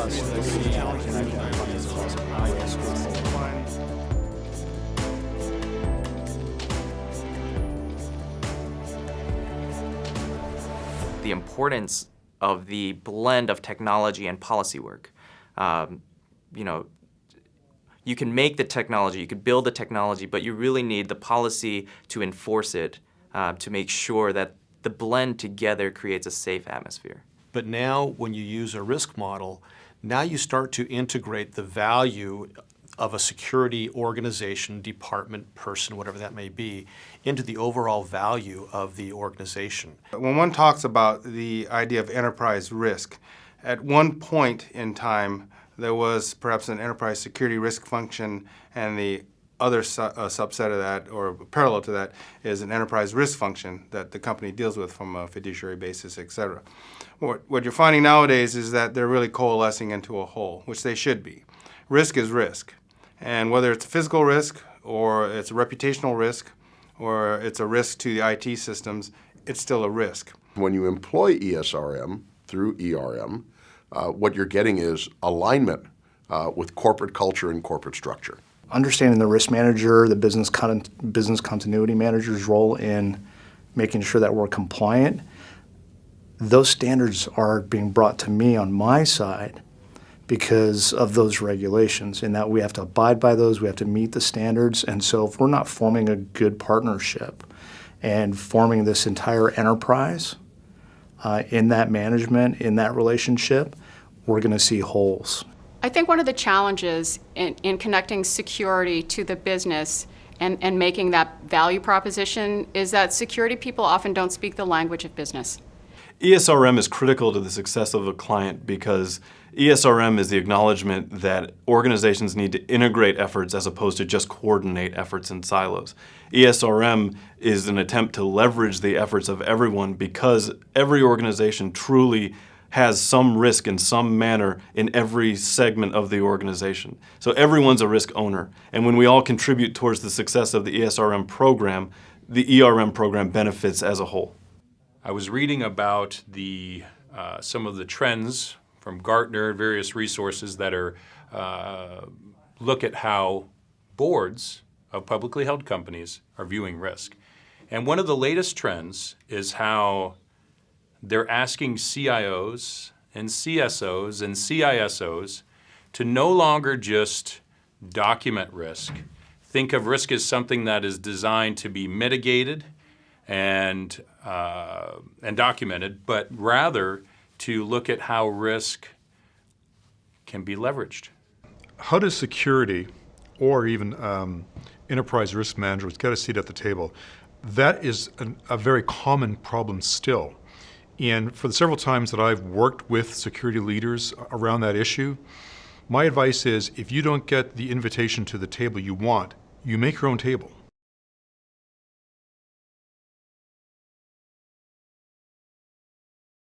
The importance of the blend of technology and policy work. You can make the technology, you could build the technology, but you really need the policy to enforce it to make sure that the blend together creates a safe atmosphere. But now when you use a risk model, now you start to integrate the value of a security organization, department, person, whatever that may be, into the overall value of the organization. When one talks about the idea of enterprise risk, at one point in time, there was perhaps an enterprise security risk function, and the other subset of that, or parallel to that, is an enterprise risk function that the company deals with from a fiduciary basis, et cetera. What you're finding nowadays is that they're really coalescing into a whole, which they should be. Risk is risk. And whether it's a physical risk, or it's a reputational risk, or it's a risk to the IT systems, it's still a risk. When you employ ESRM through ERM, what you're getting is alignment with corporate culture and corporate structure. Understanding the risk manager, the business continuity manager's role in making sure that we're compliant, those standards are being brought to me on my side because of those regulations, in that we have to abide by those, we have to meet the standards. And so if we're not forming a good partnership and forming this entire enterprise in that management, in that relationship, we're going to see holes. I think one of the challenges in connecting security to the business and making that value proposition is that security people often don't speak the language of business. ESRM is critical to the success of a client because ESRM is the acknowledgement that organizations need to integrate efforts as opposed to just coordinate efforts in silos. ESRM is an attempt to leverage the efforts of everyone because every organization truly has some risk in some manner in every segment of the organization. So everyone's a risk owner. And when we all contribute towards the success of the ESRM program, the ERM program benefits as a whole. I was reading about some of the trends from Gartner and various resources that are look at how boards of publicly held companies are viewing risk. And one of the latest trends is how they're asking CIOs and CSOs and CISOs to no longer just document risk. Think of risk as something that is designed to be mitigated and documented, but rather to look at how risk can be leveraged. How does security or even enterprise risk managers get a seat at the table? That is a very common problem still. And for the several times that I've worked with security leaders around that issue, my advice is if you don't get the invitation to the table you want, you make your own table.